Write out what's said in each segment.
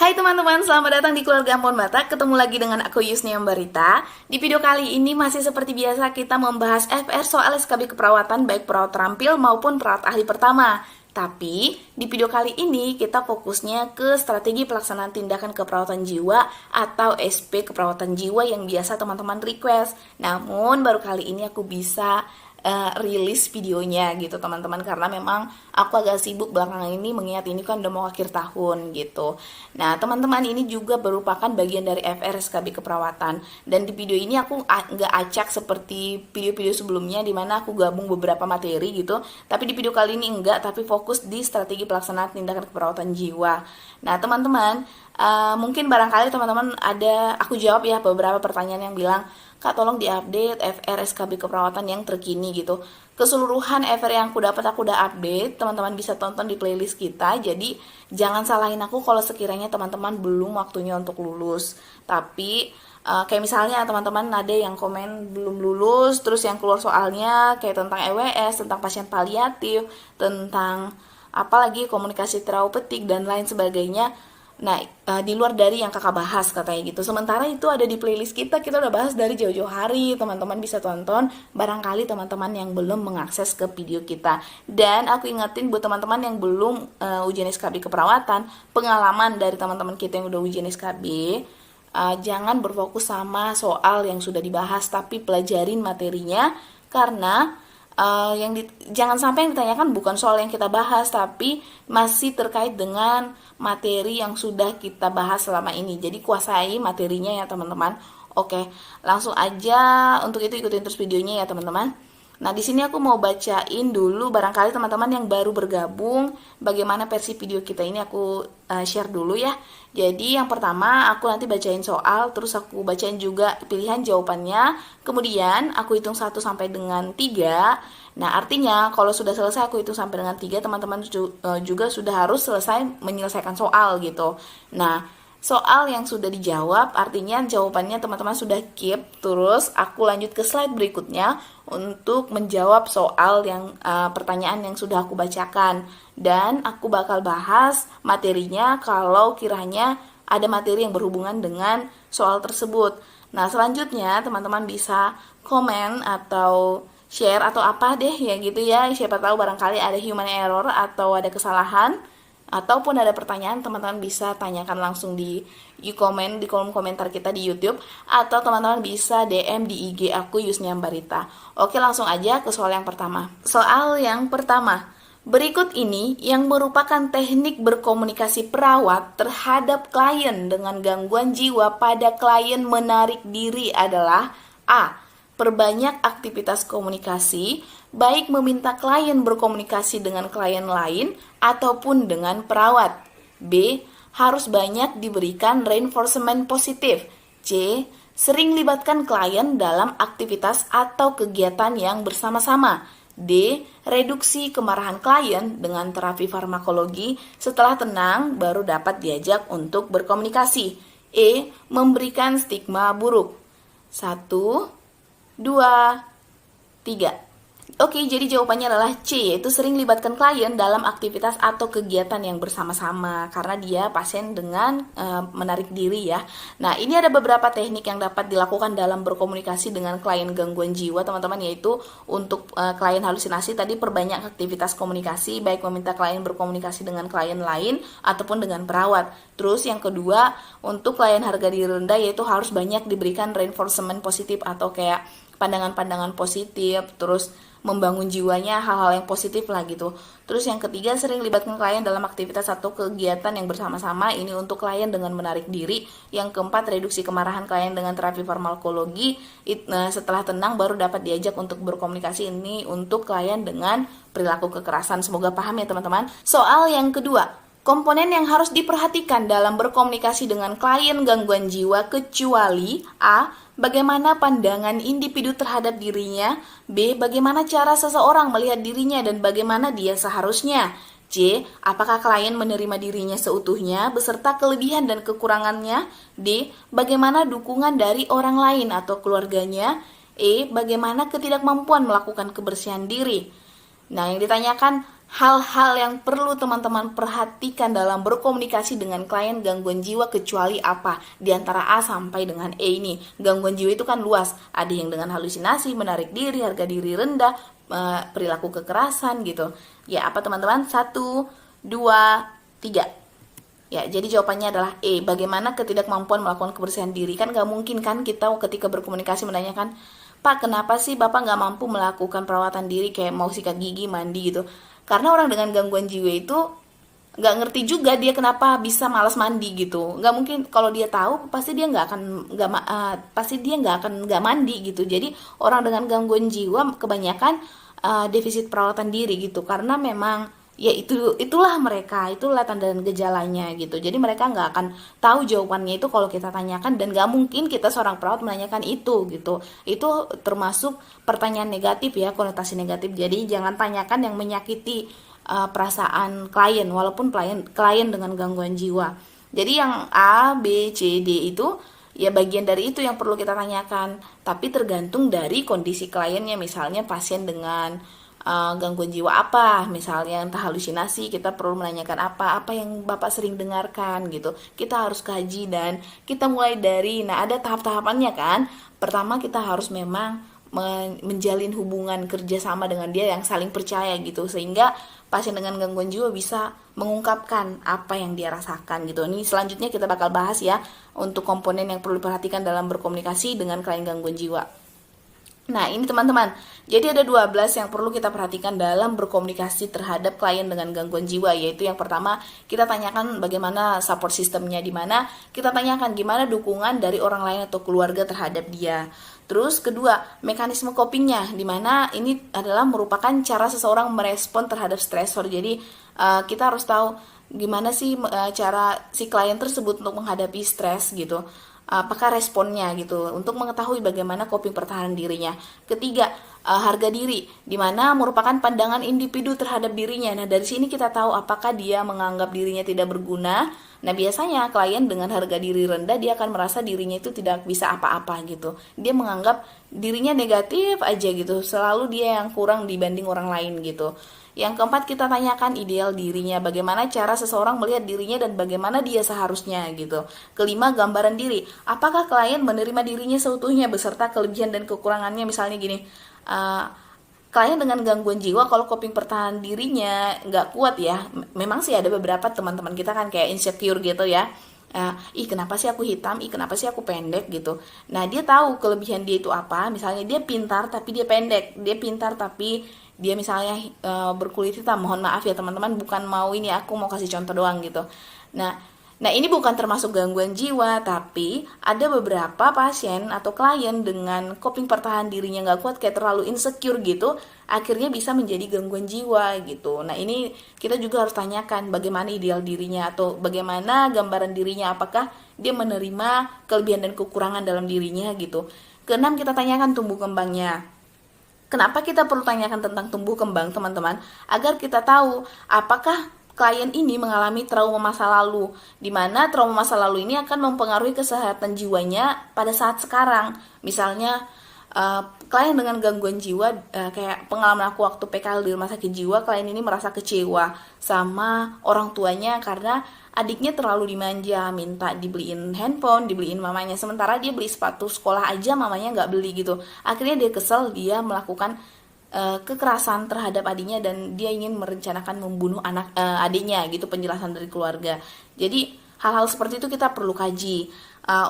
Hai teman-teman, selamat datang di Keluarga Ampon Batak. Ketemu lagi dengan aku Yusnia Mbarita. Di video kali ini masih seperti biasa kita membahas FR soal SKB keperawatan baik perawat terampil maupun perawat ahli pertama. Tapi di video kali ini kita fokusnya ke strategi pelaksanaan tindakan keperawatan jiwa atau SP keperawatan jiwa yang biasa teman-teman request. Namun baru kali ini aku bisa rilis videonya gitu teman-teman, karena memang aku agak sibuk belakangan ini mengingat ini kan udah mau akhir tahun gitu. Nah teman-teman, ini juga merupakan bagian dari FR SKB keperawatan, dan di video ini aku nggak acak seperti video-video sebelumnya dimana aku gabung beberapa materi gitu, tapi di video kali ini enggak, tapi fokus di strategi pelaksanaan tindakan keperawatan jiwa. Nah teman-teman, mungkin barangkali teman-teman ada, aku jawab ya beberapa pertanyaan yang bilang, Kak tolong diupdate FR SKB keperawatan yang terkini gitu. Keseluruhan FR yang aku udah update, teman-teman bisa tonton di playlist kita. Jadi jangan salahin aku kalau sekiranya teman-teman belum waktunya untuk lulus. Tapi kayak misalnya teman-teman ada yang komen belum lulus, terus yang keluar soalnya kayak tentang EWS, tentang pasien paliatif, tentang apalagi komunikasi terapeutik dan lain sebagainya. Nah, di luar dari yang kakak bahas katanya gitu. Sementara itu ada di playlist kita udah bahas dari jauh-jauh hari. Teman-teman bisa tonton, barangkali teman-teman yang belum mengakses ke video kita. Dan aku ingetin buat teman-teman yang belum ujian SKB keperawatan, pengalaman dari teman-teman kita yang udah ujian SKB, jangan berfokus sama soal yang sudah dibahas, tapi pelajarin materinya, karena jangan sampai yang ditanyakan bukan soal yang kita bahas, tapi masih terkait dengan materi yang sudah kita bahas selama ini. Jadi kuasai materinya ya teman-teman. Oke, langsung aja untuk itu ikutin terus videonya ya teman-teman. Nah, di sini aku mau bacain dulu, barangkali teman-teman yang baru bergabung, bagaimana versi video kita ini aku share dulu ya. Jadi yang pertama aku nanti bacain soal, terus aku bacain juga pilihan jawabannya, kemudian aku hitung 1 sampai dengan 3. Nah, artinya kalau sudah selesai aku hitung sampai dengan 3, teman-teman juga sudah harus selesai menyelesaikan soal gitu. Nah, soal yang sudah dijawab artinya jawabannya teman-teman sudah keep. Terus aku lanjut ke slide berikutnya untuk menjawab soal yang pertanyaan yang sudah aku bacakan, dan aku bakal bahas materinya kalau kiranya ada materi yang berhubungan dengan soal tersebut. Nah, selanjutnya teman-teman bisa komen atau share atau apa deh ya gitu ya, siapa tahu barangkali ada human error atau ada kesalahan, ataupun ada pertanyaan teman-teman bisa tanyakan langsung di komen di kolom komentar kita di YouTube, atau teman-teman bisa DM di IG aku Yusnia Mbarita. Oke, langsung aja ke soal yang pertama. Soal yang pertama, berikut ini yang merupakan teknik berkomunikasi perawat terhadap klien dengan gangguan jiwa pada klien menarik diri adalah: A. Perbanyak aktivitas komunikasi, baik meminta klien berkomunikasi dengan klien lain ataupun dengan perawat. B. Harus banyak diberikan reinforcement positif. C. Sering libatkan klien dalam aktivitas atau kegiatan yang bersama-sama. D. Reduksi kemarahan klien dengan terapi farmakologi, setelah tenang baru dapat diajak untuk berkomunikasi. E. Memberikan stigma buruk. 1, 2, 3. Oke, jadi jawabannya adalah C, yaitu sering libatkan klien dalam aktivitas atau kegiatan yang bersama-sama, karena dia pasien dengan menarik diri ya. Nah, ini ada beberapa teknik yang dapat dilakukan dalam berkomunikasi dengan klien gangguan jiwa teman-teman, yaitu untuk klien halusinasi tadi perbanyak aktivitas komunikasi, baik meminta klien berkomunikasi dengan klien lain ataupun dengan perawat. Terus yang kedua, untuk klien harga diri rendah, yaitu harus banyak diberikan reinforcement positif atau kayak pandangan-pandangan positif, terus membangun jiwanya hal-hal yang positif lah gitu. Terus yang ketiga, sering libatkan klien dalam aktivitas atau kegiatan yang bersama-sama, ini untuk klien dengan menarik diri. Yang keempat, reduksi kemarahan klien dengan terapi farmakologi, setelah tenang baru dapat diajak untuk berkomunikasi, ini untuk klien dengan perilaku kekerasan. Semoga paham ya teman-teman. Soal yang kedua, komponen yang harus diperhatikan dalam berkomunikasi dengan klien gangguan jiwa kecuali: A. Bagaimana pandangan individu terhadap dirinya. B. Bagaimana cara seseorang melihat dirinya dan bagaimana dia seharusnya. C. Apakah klien menerima dirinya seutuhnya beserta kelebihan dan kekurangannya. D. Bagaimana dukungan dari orang lain atau keluarganya. E. Bagaimana ketidakmampuan melakukan kebersihan diri. Nah, yang ditanyakan hal-hal yang perlu teman-teman perhatikan dalam berkomunikasi dengan klien gangguan jiwa kecuali apa? Di antara A sampai dengan E ini. Gangguan jiwa itu kan luas. Ada yang dengan halusinasi, menarik diri, harga diri rendah, perilaku kekerasan gitu. Ya, apa teman-teman? 1, 2, 3. Ya, jadi jawabannya adalah E. Bagaimana ketidakmampuan melakukan kebersihan diri? Kan gak mungkin kan kita ketika berkomunikasi menanyakan, Pak, kenapa sih Bapak gak mampu melakukan perawatan diri kayak mau sikat gigi, mandi gitu? Karena orang dengan gangguan jiwa itu nggak ngerti juga dia kenapa bisa malas mandi gitu. Nggak mungkin, kalau dia tahu pasti dia pasti dia nggak mandi gitu. Jadi orang dengan gangguan jiwa kebanyakan defisit perawatan diri gitu, karena memang ya itulah mereka, itulah tanda dan gejalanya gitu. Jadi mereka nggak akan tahu jawabannya itu kalau kita tanyakan, dan nggak mungkin kita seorang perawat menanyakan itu gitu. Itu termasuk pertanyaan negatif ya, konotasi negatif. Jadi jangan tanyakan yang menyakiti perasaan klien, walaupun klien dengan gangguan jiwa. Jadi yang A, B, C, D itu ya bagian dari itu yang perlu kita tanyakan, tapi tergantung dari kondisi kliennya. Misalnya pasien dengan gangguan jiwa apa, misalnya entah halusinasi, kita perlu menanyakan apa yang Bapak sering dengarkan gitu. Kita harus kaji dan kita mulai dari, ada tahap-tahapannya kan. Pertama kita harus memang menjalin hubungan kerjasama dengan dia yang saling percaya gitu, sehingga pasien dengan gangguan jiwa bisa mengungkapkan apa yang dia rasakan gitu. Ini selanjutnya kita bakal bahas ya untuk komponen yang perlu diperhatikan dalam berkomunikasi dengan klien gangguan jiwa. Nah, ini teman-teman, jadi ada 12 yang perlu kita perhatikan dalam berkomunikasi terhadap klien dengan gangguan jiwa, yaitu yang pertama, kita tanyakan bagaimana support sistemnya, di mana kita tanyakan gimana dukungan dari orang lain atau keluarga terhadap dia. Terus kedua, mekanisme copingnya, di mana ini adalah merupakan cara seseorang merespon terhadap stresor. Jadi kita harus tahu gimana sih cara si klien tersebut untuk menghadapi stres gitu. Apakah responnya gitu, untuk mengetahui bagaimana coping pertahanan dirinya. Ketiga, harga diri, di mana merupakan pandangan individu terhadap dirinya. Nah, dari sini kita tahu apakah dia menganggap dirinya tidak berguna. Nah, biasanya klien dengan harga diri rendah, dia akan merasa dirinya itu tidak bisa apa-apa gitu. Dia menganggap dirinya negatif aja gitu, selalu dia yang kurang dibanding orang lain gitu. Yang keempat, kita tanyakan ideal dirinya, bagaimana cara seseorang melihat dirinya dan bagaimana dia seharusnya gitu. Kelima, gambaran diri, apakah klien menerima dirinya seutuhnya beserta kelebihan dan kekurangannya. Misalnya gini, klien dengan gangguan jiwa kalau coping pertahanan dirinya nggak kuat ya, memang sih ada beberapa teman-teman kita kan kayak insecure gitu ya. Ih kenapa sih aku hitam, ih kenapa sih aku pendek gitu. Nah, dia tahu kelebihan dia itu apa. Misalnya dia pintar tapi dia pendek, dia pintar tapi dia misalnya berkulit hitam. Mohon maaf ya teman-teman, bukan mau ini, aku mau kasih contoh doang gitu. Nah, ini bukan termasuk gangguan jiwa, tapi ada beberapa pasien atau klien dengan coping pertahanan dirinya nggak kuat, kayak terlalu insecure gitu, akhirnya bisa menjadi gangguan jiwa gitu. Nah, ini kita juga harus tanyakan bagaimana ideal dirinya atau bagaimana gambaran dirinya, apakah dia menerima kelebihan dan kekurangan dalam dirinya gitu. Keenam, kita tanyakan tumbuh kembangnya. Kenapa kita perlu tanyakan tentang tumbuh kembang, teman-teman? Agar kita tahu apakah klien ini mengalami trauma masa lalu, di mana trauma masa lalu ini akan mempengaruhi kesehatan jiwanya pada saat sekarang. Misalnya klien dengan gangguan jiwa, kayak pengalaman aku waktu PKL di rumah sakit jiwa, klien ini merasa kecewa sama orang tuanya karena adiknya terlalu dimanja, minta dibeliin handphone, dibeliin mamanya, sementara dia beli sepatu sekolah aja mamanya nggak beli gitu. Akhirnya dia kesel, dia melakukan kekerasan terhadap adiknya dan dia ingin merencanakan membunuh adiknya gitu, penjelasan dari keluarga. Jadi hal-hal seperti itu kita perlu kaji.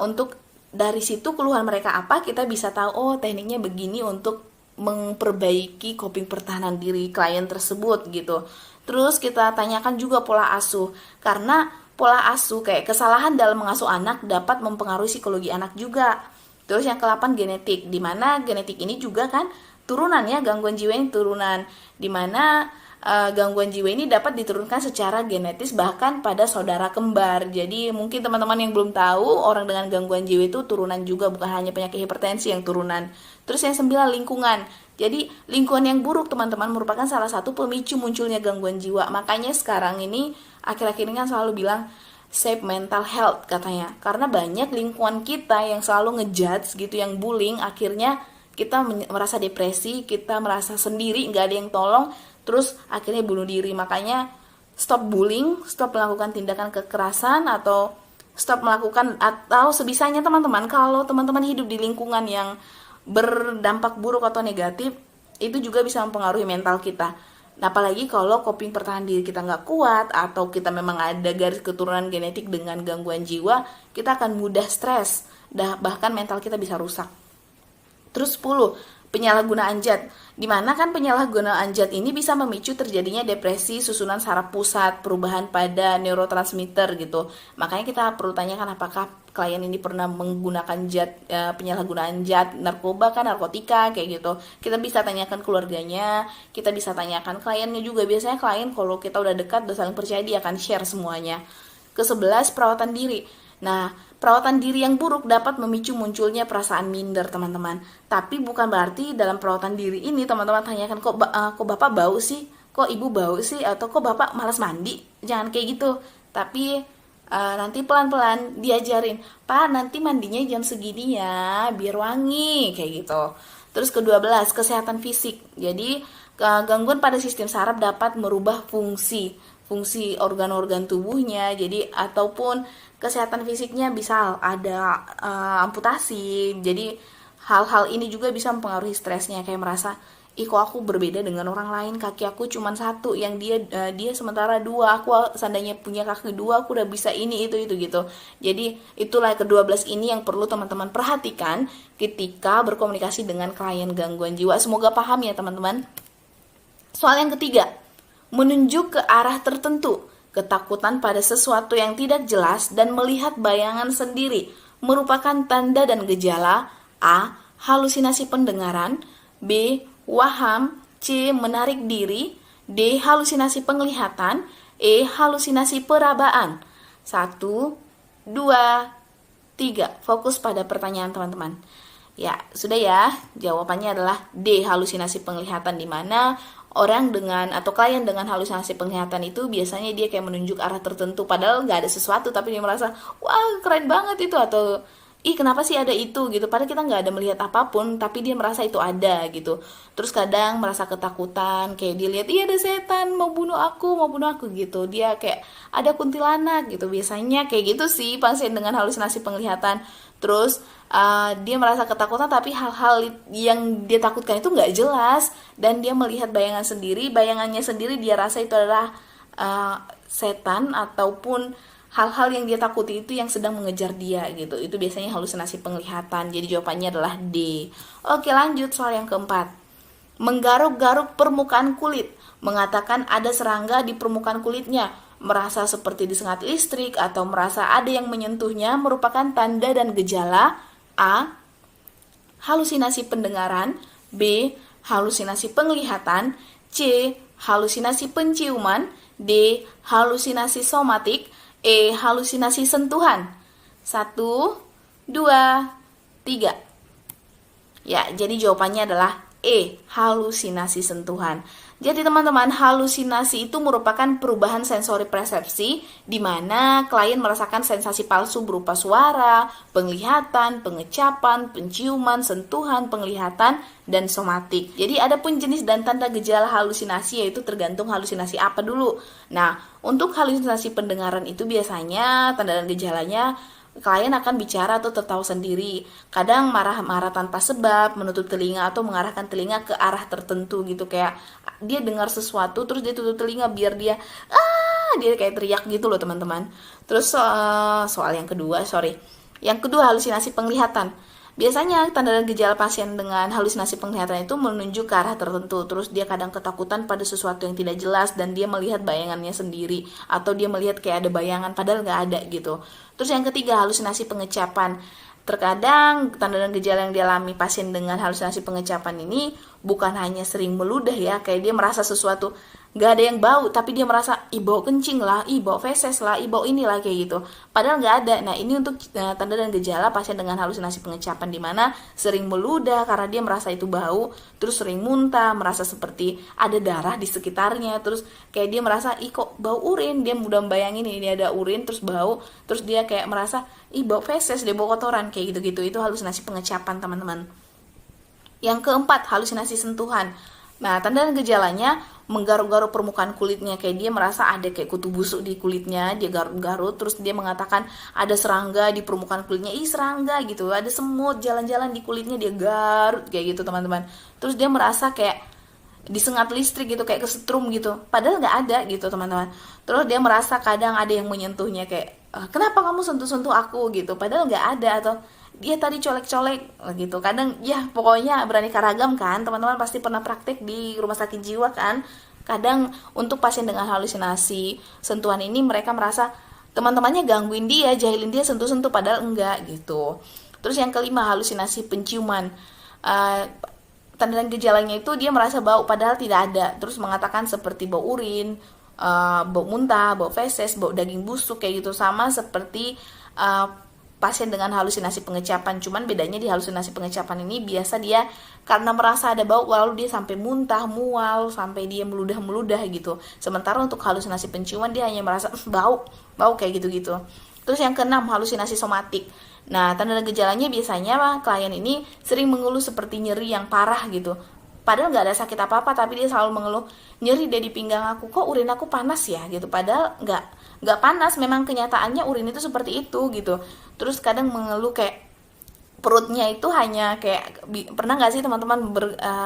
Untuk dari situ keluhan mereka apa, kita bisa tahu oh tekniknya begini untuk memperbaiki coping pertahanan diri klien tersebut gitu. Terus kita tanyakan juga pola asuh, karena pola asuh kayak kesalahan dalam mengasuh anak dapat mempengaruhi psikologi anak juga. Terus yang ke-8, genetik, dimana genetik ini juga kan turunan ya, gangguan jiwa ini turunan, dimana gangguan jiwa ini dapat diturunkan secara genetis bahkan pada saudara kembar. Jadi mungkin teman-teman yang belum tahu, orang dengan gangguan jiwa itu turunan juga, bukan hanya penyakit hipertensi yang turunan. Terus yang 9, lingkungan. Jadi lingkungan yang buruk teman-teman merupakan salah satu pemicu munculnya gangguan jiwa. Makanya sekarang ini akhir-akhir ini kan selalu bilang save mental health katanya, karena banyak lingkungan kita yang selalu ngejudge gitu, yang bullying, akhirnya kita merasa depresi, kita merasa sendiri, nggak ada yang tolong, terus akhirnya bunuh diri. Makanya stop bullying, stop melakukan tindakan kekerasan, atau stop melakukan, atau sebisanya teman-teman, kalau teman-teman hidup di lingkungan yang berdampak buruk atau negatif, itu juga bisa mempengaruhi mental kita. Nah, apalagi kalau coping pertahanan diri kita nggak kuat, atau kita memang ada garis keturunan genetik dengan gangguan jiwa, kita akan mudah stres, bahkan mental kita bisa rusak. Terus 10, penyalahgunaan zat. Dimana kan penyalahgunaan zat ini bisa memicu terjadinya depresi, susunan saraf pusat, perubahan pada neurotransmitter gitu. Makanya kita perlu tanyakan apakah klien ini pernah menggunakan zat, penyalahgunaan zat, narkoba kan, narkotika kayak gitu. Kita bisa tanyakan keluarganya, kita bisa tanyakan kliennya juga. Biasanya klien kalau kita udah dekat, udah saling percaya, dia akan share semuanya. Ke-11, perawatan diri. Nah, perawatan diri yang buruk dapat memicu munculnya perasaan minder, teman-teman. Tapi bukan berarti dalam perawatan diri ini teman-teman tanyakan, kok bapak bau sih? Kok ibu bau sih? Atau kok bapak malas mandi? Jangan kayak gitu. Tapi nanti pelan-pelan diajarin, Pak, nanti mandinya jam segini ya, biar wangi, kayak gitu. Terus ke-12, kesehatan fisik. Jadi, gangguan pada sistem saraf dapat merubah fungsi organ-organ tubuhnya. Jadi, ataupun kesehatan fisiknya bisa ada amputasi. Jadi hal-hal ini juga bisa mempengaruhi stresnya, kayak merasa, ih kok aku berbeda dengan orang lain, kaki aku cuma satu, yang dia sementara dua, aku seandainya punya kaki dua, aku udah bisa ini itu gitu. Jadi itulah ke-12 ini yang perlu teman-teman perhatikan ketika berkomunikasi dengan klien gangguan jiwa. Semoga paham ya teman-teman. Soal yang ketiga, menunjuk ke arah tertentu. Ketakutan pada sesuatu yang tidak jelas dan melihat bayangan sendiri merupakan tanda dan gejala A. Halusinasi pendengaran, B. Waham, C. Menarik diri, D. Halusinasi penglihatan, E. Halusinasi perabaan. 1, 2, 3. Fokus pada pertanyaan teman-teman. Ya, sudah ya. Jawabannya adalah D. Halusinasi penglihatan, di mana orang dengan atau klien dengan halusinasi penglihatan itu biasanya dia kayak menunjuk arah tertentu, padahal nggak ada sesuatu, tapi dia merasa, wah keren banget itu, atau ih kenapa sih ada itu gitu, padahal kita nggak ada melihat apapun, tapi dia merasa itu ada gitu. Terus kadang merasa ketakutan, kayak dia lihat, iya ada setan mau bunuh aku gitu, dia kayak ada kuntilanak gitu. Biasanya kayak gitu sih pasien dengan halusinasi penglihatan. Terus dia merasa ketakutan, tapi hal-hal yang dia takutkan itu nggak jelas, dan dia melihat bayangannya sendiri dia rasa itu adalah setan, ataupun hal-hal yang dia takuti itu yang sedang mengejar dia gitu. Itu biasanya halusinasi penglihatan. Jadi jawabannya adalah D. Oke, lanjut soal yang keempat. Menggaruk-garuk permukaan kulit, mengatakan ada serangga di permukaan kulitnya, merasa seperti disengat listrik, atau merasa ada yang menyentuhnya, merupakan tanda dan gejala A. Halusinasi pendengaran, B. Halusinasi penglihatan, C. Halusinasi penciuman, D. Halusinasi somatik, E. Halusinasi sentuhan. 1, 2, 3. Ya, jadi jawabannya adalah E. Halusinasi sentuhan. Jadi teman-teman, halusinasi itu merupakan perubahan sensori persepsi di mana klien merasakan sensasi palsu berupa suara, penglihatan, pengecapan, penciuman, sentuhan, penglihatan, dan somatik. Jadi ada pun jenis dan tanda gejala halusinasi, yaitu tergantung halusinasi apa dulu. Nah, untuk halusinasi pendengaran itu biasanya tanda dan gejalanya klien akan bicara atau tertawa sendiri, kadang marah-marah tanpa sebab, menutup telinga atau mengarahkan telinga ke arah tertentu gitu, kayak dia dengar sesuatu terus dia tutup telinga biar dia dia kayak teriak gitu loh teman-teman. Terus soal yang kedua, halusinasi penglihatan. Biasanya tanda dan gejala pasien dengan halusinasi penglihatan itu menunjuk ke arah tertentu. Terus dia kadang ketakutan pada sesuatu yang tidak jelas, dan dia melihat bayangannya sendiri, atau dia melihat kayak ada bayangan padahal nggak ada gitu. Terus yang ketiga, halusinasi pengecapan. Terkadang tanda dan gejala yang dialami pasien dengan halusinasi pengecapan ini bukan hanya sering meludah ya, kayak dia merasa sesuatu gak ada yang bau, tapi dia merasa bau kencing lah, bau feses lah, bau inilah, kayak gitu, padahal gak ada. Nah, ini untuk tanda dan gejala pasien dengan halusinasi pengecapan, di mana sering meludah karena dia merasa itu bau, terus sering muntah, merasa seperti ada darah di sekitarnya, terus kayak dia merasa kok bau urin, dia mudah membayangin ini ada urin terus bau, terus dia kayak merasa bau feses, dia bau kotoran, kayak gitu-gitu. Itu halusinasi pengecapan teman-teman. Yang keempat, halusinasi sentuhan. Nah, tanda dan gejalanya menggaruk-garuk permukaan kulitnya, kayak dia merasa ada kayak kutu busuk di kulitnya, dia garuk-garuk, terus dia mengatakan ada serangga di permukaan kulitnya, ih serangga gitu, ada semut jalan-jalan di kulitnya, dia garuk kayak gitu teman-teman. Terus dia merasa kayak disengat listrik gitu, kayak kesetrum gitu, padahal nggak ada gitu teman-teman. Terus dia merasa kadang ada yang menyentuhnya, kayak kenapa kamu sentuh-sentuh aku gitu, padahal nggak ada, atau dia tadi colek-colek gitu. Kadang ya pokoknya beraneka ragam kan, teman-teman pasti pernah praktek di rumah sakit jiwa kan. Kadang untuk pasien dengan halusinasi sentuhan ini, mereka merasa teman-temannya gangguin dia, jahilin dia, sentuh-sentuh, padahal enggak gitu. Terus yang kelima, halusinasi penciuman. Uh, Tanda dan gejalanya itu dia merasa bau padahal tidak ada, terus mengatakan seperti bau urin, bau muntah, bau feses, bau daging busuk kayak gitu, sama seperti pasien dengan halusinasi pengecapan. Cuman bedanya di halusinasi pengecapan ini biasa dia karena merasa ada bau lalu dia sampai muntah, mual, sampai dia meludah-meludah gitu. Sementara untuk halusinasi penciuman dia hanya merasa bau kayak gitu-gitu. Terus yang keenam, halusinasi somatik. Nah, tanda dan gejalanya biasanya klien ini sering mengeluh seperti nyeri yang parah gitu. Padahal nggak ada sakit apa-apa, tapi dia selalu mengeluh, nyeri deh di pinggang aku, kok urin aku panas ya gitu. Padahal nggak panas, memang kenyataannya urin itu seperti itu gitu. Terus kadang mengeluh kayak perutnya itu hanya kayak, pernah nggak sih teman-teman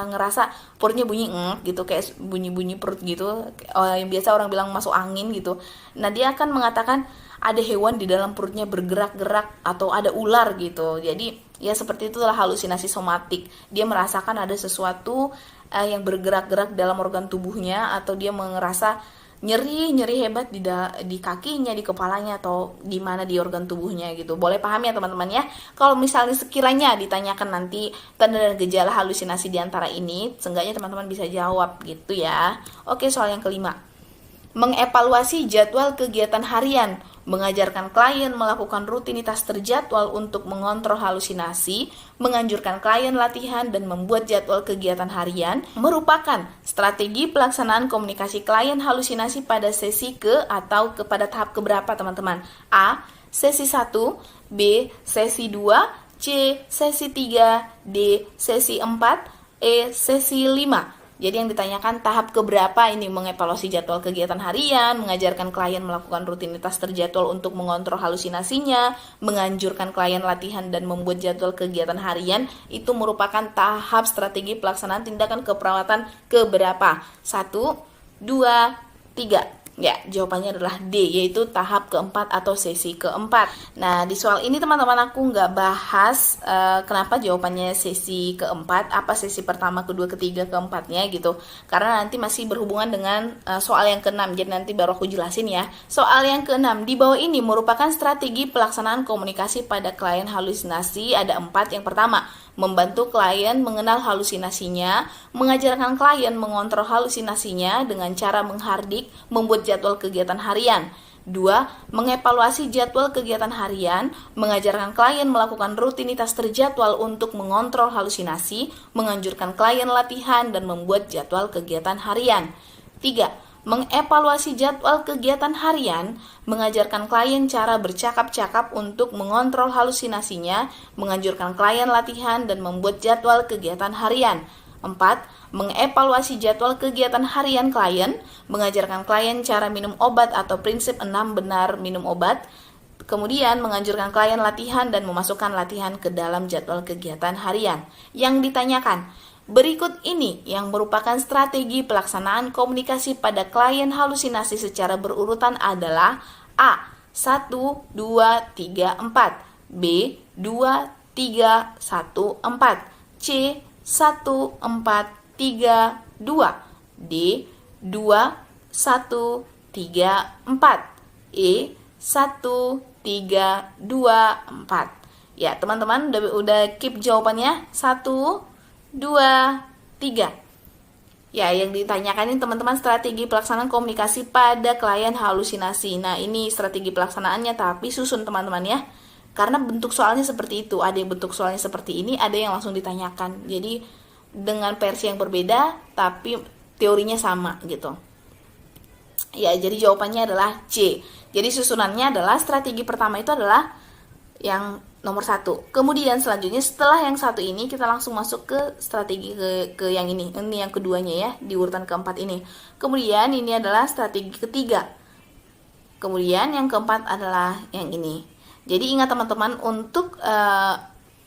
ngerasa perutnya bunyi gitu, kayak bunyi-bunyi perut gitu, yang biasa orang bilang masuk angin gitu. Nah, dia akan mengatakan ada hewan di dalam perutnya bergerak-gerak atau ada ular gitu. Jadi ya seperti itulah halusinasi somatik. Dia merasakan ada sesuatu yang bergerak-gerak dalam organ tubuhnya, atau dia merasa nyeri hebat di kakinya, di kepalanya, atau di mana di organ tubuhnya gitu. Boleh paham ya teman-teman ya. Kalau misalnya sekiranya ditanyakan nanti tanda dan gejala halusinasi di antara ini, seenggaknya teman-teman bisa jawab gitu ya. Oke, soal yang kelima, mengevaluasi jadwal kegiatan harian, mengajarkan klien melakukan rutinitas terjadwal untuk mengontrol halusinasi, menganjurkan klien latihan dan membuat jadwal kegiatan harian, merupakan strategi pelaksanaan komunikasi klien halusinasi pada sesi atau kepada tahap keberapa teman-teman? A. Sesi 1, B. Sesi 2, C. Sesi 3, D. Sesi 4, E. Sesi 5. Jadi yang ditanyakan tahap keberapa ini, mengevaluasi jadwal kegiatan harian, mengajarkan klien melakukan rutinitas terjadwal untuk mengontrol halusinasinya, menganjurkan klien latihan dan membuat jadwal kegiatan harian, itu merupakan tahap strategi pelaksanaan tindakan keperawatan keberapa? 1, 2, 3. Ya, jawabannya adalah D, yaitu tahap keempat atau sesi keempat. Nah, di soal ini teman-teman aku nggak bahas kenapa jawabannya sesi keempat, apa sesi pertama, kedua, ketiga, keempatnya gitu. Karena nanti masih berhubungan dengan soal yang keenam, jadi nanti baru aku jelasin ya. Soal yang keenam, di bawah ini merupakan strategi pelaksanaan komunikasi pada klien halusinasi, ada 4. Yang pertama, membantu klien mengenal halusinasinya, mengajarkan klien mengontrol halusinasinya dengan cara menghardik, membuat jadwal kegiatan harian. 2. Mengevaluasi jadwal kegiatan harian, mengajarkan klien melakukan rutinitas terjadwal untuk mengontrol halusinasi, menganjurkan klien latihan dan membuat jadwal kegiatan harian. 3. Mengevaluasi jadwal kegiatan harian, mengajarkan klien cara bercakap-cakap untuk mengontrol halusinasinya, menganjurkan klien latihan dan membuat jadwal kegiatan harian. 4. Mengevaluasi jadwal kegiatan harian klien, mengajarkan klien cara minum obat atau prinsip 6 benar minum obat, kemudian menganjurkan klien latihan dan memasukkan latihan ke dalam jadwal kegiatan harian. Yang ditanyakan, berikut ini yang merupakan strategi pelaksanaan komunikasi pada klien halusinasi secara berurutan adalah A. 1, 2, 3, 4, B. 2, 3, 1, 4, C. 1, 4, 3, 2, D. 2, 1, 3, 4, E. 1, 3, 2, 4. Ya teman-teman udah keep jawabannya 1, 2, 3. Ya, yang ditanyakan ini teman-teman strategi pelaksanaan komunikasi pada klien halusinasi. Nah, ini strategi pelaksanaannya, tapi susun teman-teman ya. Karena bentuk soalnya seperti itu. Ada yang bentuk soalnya seperti ini, ada yang langsung ditanyakan. Jadi, dengan versi yang berbeda, tapi teorinya sama gitu. Ya, jadi jawabannya adalah C. Jadi susunannya adalah strategi pertama itu adalah yang nomor satu. Kemudian selanjutnya setelah yang satu ini kita langsung masuk ke strategi ke yang ini yang keduanya ya, di urutan keempat ini. Kemudian ini adalah strategi ketiga. Kemudian yang keempat adalah yang ini. Jadi ingat teman-teman, untuk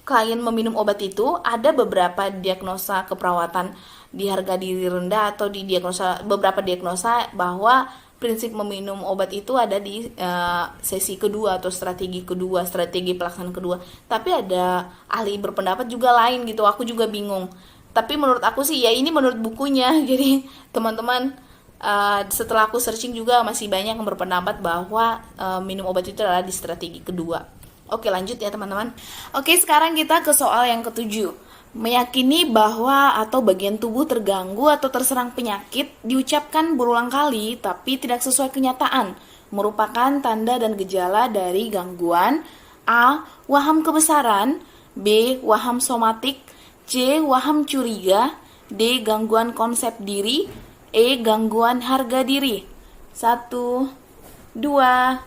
klien meminum obat itu ada beberapa diagnosa keperawatan di harga diri rendah atau di beberapa diagnosa bahwa prinsip meminum obat itu ada di sesi kedua atau strategi kedua, strategi pelaksanaan kedua. Tapi ada ahli berpendapat juga lain gitu. Aku juga bingung. Tapi menurut aku sih ya ini menurut bukunya. Jadi teman-teman, setelah aku searching juga masih banyak yang berpendapat bahwa minum obat itu adalah di strategi kedua. Oke, lanjut ya teman-teman. Oke, sekarang kita ke soal yang ketujuh. Meyakini bahwa atau bagian tubuh terganggu atau terserang penyakit diucapkan berulang kali tapi tidak sesuai kenyataan, merupakan tanda dan gejala dari gangguan A. Waham kebesaran, B. Waham somatik, C. Waham curiga, D. Gangguan konsep diri, E. Gangguan harga diri. 1, 2,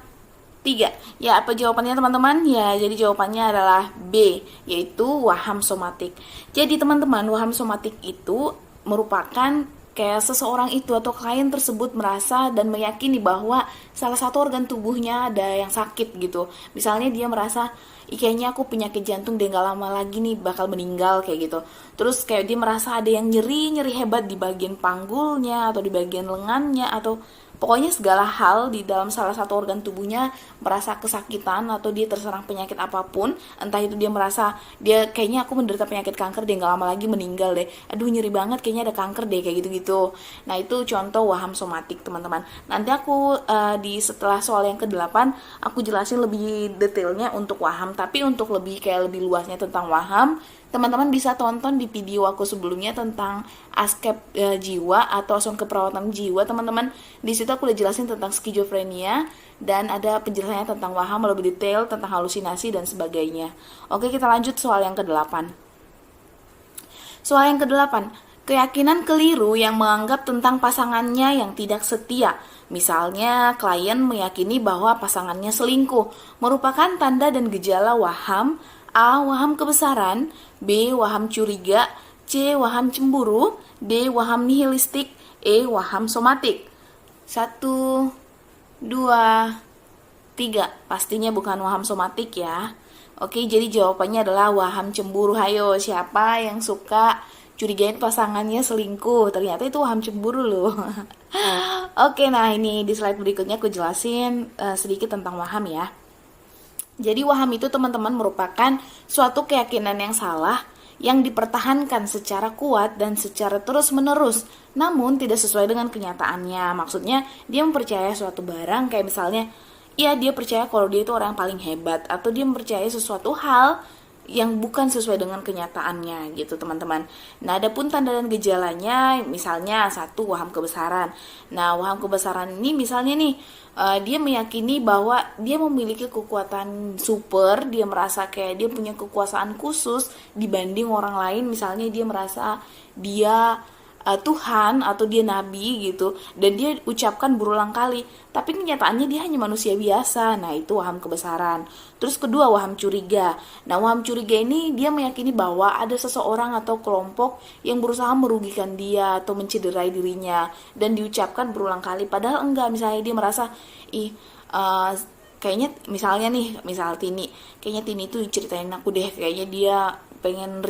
3. Ya, apa jawabannya teman-teman? Ya, jadi jawabannya adalah B, yaitu waham somatik. Jadi teman-teman, waham somatik itu merupakan kayak seseorang itu atau klien tersebut merasa dan meyakini bahwa salah satu organ tubuhnya ada yang sakit gitu. Misalnya dia merasa, kayaknya aku penyakit jantung deh, gak lama lagi nih bakal meninggal kayak gitu. Terus kayak dia merasa ada yang nyeri hebat di bagian panggulnya atau di bagian lengannya, atau pokoknya segala hal di dalam salah satu organ tubuhnya merasa kesakitan atau dia terserang penyakit apapun. Entah itu dia merasa dia kayaknya aku menderita penyakit kanker deh, gak lama lagi meninggal deh, aduh nyeri banget kayaknya ada kanker deh, kayak gitu-gitu. Nah itu contoh waham somatik teman-teman. Nanti aku setelah soal yang ke-8 aku jelasin lebih detailnya untuk waham. Tapi untuk lebih luasnya tentang waham, teman-teman bisa tonton di video aku sebelumnya tentang askep jiwa atau asuhan keperawatan jiwa teman-teman. Di situ aku udah jelasin tentang skizofrenia dan ada penjelasannya tentang waham lebih detail tentang halusinasi dan sebagainya. Oke, kita lanjut soal yang ke-8. Soal yang ke-8, keyakinan keliru yang menganggap tentang pasangannya yang tidak setia. Misalnya, klien meyakini bahwa pasangannya selingkuh, merupakan tanda dan gejala waham. A. Waham kebesaran, B. Waham curiga, C. Waham cemburu, D. Waham nihilistik, E. Waham somatik. 1, 2, 3. Pastinya bukan waham somatik ya. Oke, jadi jawabannya adalah waham cemburu. Hayo, siapa yang suka curigain pasangannya selingkuh? Ternyata itu waham cemburu loh. Oke, nah ini di slide berikutnya aku jelasin sedikit tentang waham ya. Jadi waham itu teman-teman merupakan suatu keyakinan yang salah yang dipertahankan secara kuat dan secara terus-menerus, namun tidak sesuai dengan kenyataannya. Maksudnya dia mempercayai suatu barang, kayak misalnya, ya dia percaya kalau dia itu orang yang paling hebat, atau dia mempercayai sesuatu hal yang bukan sesuai dengan kenyataannya gitu teman-teman. Nah, adapun tanda dan gejalanya, misalnya 1, waham kebesaran. Nah, waham kebesaran ini misalnya nih, dia meyakini bahwa dia memiliki kekuatan super, dia merasa kayak dia punya kekuasaan khusus dibanding orang lain. Misalnya dia merasa dia Tuhan atau dia nabi gitu, dan dia ucapkan berulang kali, tapi kenyataannya dia hanya manusia biasa. Nah itu waham kebesaran. Terus kedua, waham curiga. Nah waham curiga ini dia meyakini bahwa ada seseorang atau kelompok yang berusaha merugikan dia atau mencederai dirinya, dan diucapkan berulang kali padahal enggak. Misalnya dia merasa kayaknya misalnya nih, misal Tini, kayaknya Tini tuh ceritain aku deh, kayaknya dia pengen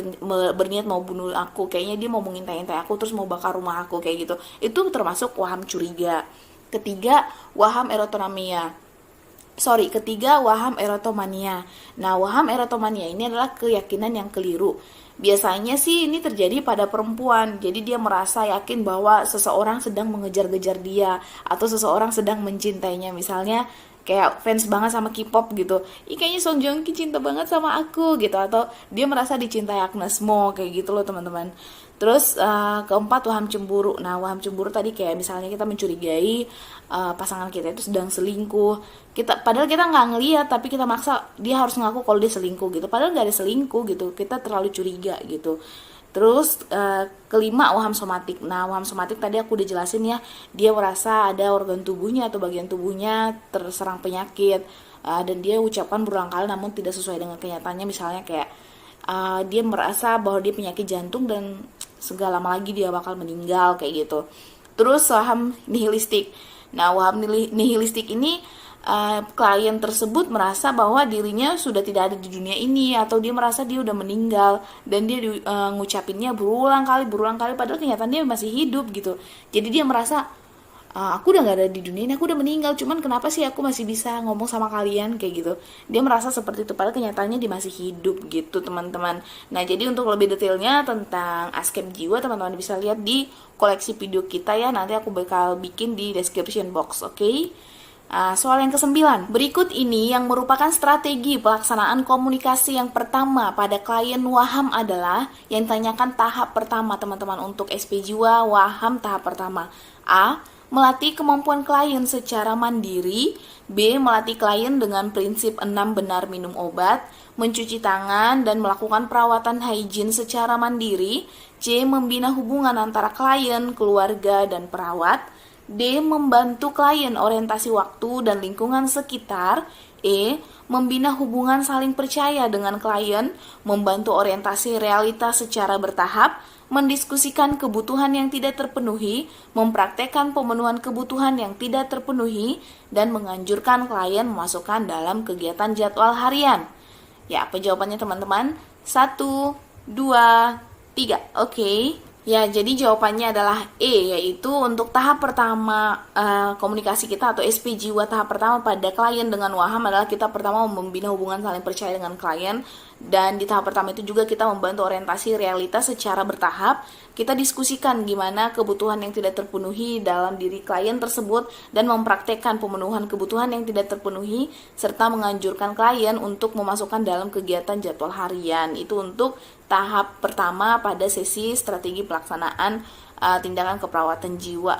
berniat mau bunuh aku, kayaknya dia mau mengintai-intai aku terus mau bakar rumah aku kayak gitu. Itu termasuk waham curiga. Ketiga, waham erotomania. Ketiga, waham erotomania. Nah, waham erotomania ini adalah keyakinan yang keliru. Biasanya sih ini terjadi pada perempuan. Jadi dia merasa yakin bahwa seseorang sedang mengejar-gejar dia atau seseorang sedang mencintainya. Misalnya kayak fans banget sama K-pop gitu. Kayaknya Song Joong Ki cinta banget sama aku gitu, atau dia merasa dicintai Agnes Mo kayak gitu loh teman-teman. Terus keempat, waham cemburu. Nah, waham cemburu tadi kayak misalnya kita mencurigai pasangan kita itu sedang selingkuh. Padahal kita nggak ngeliat, tapi kita maksa dia harus ngaku kalau dia selingkuh gitu. Padahal nggak ada selingkuh gitu. Kita terlalu curiga gitu. Terus kelima, waham somatik. Nah, waham somatik tadi aku udah jelasin ya. Dia merasa ada organ tubuhnya atau bagian tubuhnya terserang penyakit. dan dia ucapkan berulang kali namun tidak sesuai dengan kenyataannya. Misalnya kayak dia merasa bahwa dia penyakit jantung dan segala lama lagi dia bakal meninggal kayak gitu. Terus waham nihilistik. Nah, waham nihilistik ini klien tersebut merasa bahwa dirinya sudah tidak ada di dunia ini, atau dia merasa dia udah meninggal dan dia ngucapinnya berulang kali padahal kenyataannya dia masih hidup gitu. Jadi dia merasa aku udah gak ada di dunia ini, aku udah meninggal, cuman kenapa sih aku masih bisa ngomong sama kalian kayak gitu. Dia merasa seperti itu padahal kenyataannya dia masih hidup gitu teman-teman. Nah, jadi untuk lebih detailnya tentang escape jiwa, teman-teman bisa lihat di koleksi video kita ya, nanti aku bakal bikin di description box, oke? Soal yang ke-9. Berikut ini yang merupakan strategi pelaksanaan komunikasi yang pertama pada klien waham adalah yang ditanyakan tahap pertama teman-teman untuk SP jiwa waham tahap pertama. A. Melatih kemampuan klien secara mandiri. B. Melatih klien dengan prinsip 6 benar minum obat, mencuci tangan, dan melakukan perawatan hygiene secara mandiri. C. Membina hubungan antara klien, keluarga, dan perawat. D. Membantu klien orientasi waktu dan lingkungan sekitar. E. Membina hubungan saling percaya dengan klien, membantu orientasi realitas secara bertahap, mendiskusikan kebutuhan yang tidak terpenuhi, mempraktekkan pemenuhan kebutuhan yang tidak terpenuhi, dan menganjurkan klien memasukkan dalam kegiatan jadwal harian. Ya, apa jawabannya teman-teman? 1, 2, 3. Oke. Ya, jadi jawabannya adalah E, yaitu untuk tahap pertama komunikasi kita atau SP jiwa tahap pertama pada klien dengan waham adalah kita pertama membina hubungan saling percaya dengan klien, dan di tahap pertama itu juga kita membantu orientasi realitas secara bertahap. Kita diskusikan gimana kebutuhan yang tidak terpenuhi dalam diri klien tersebut dan mempraktekkan pemenuhan kebutuhan yang tidak terpenuhi serta menganjurkan klien untuk memasukkan dalam kegiatan jadwal harian. Itu untuk tahap pertama pada sesi strategi pelaksanaan tindakan keperawatan jiwa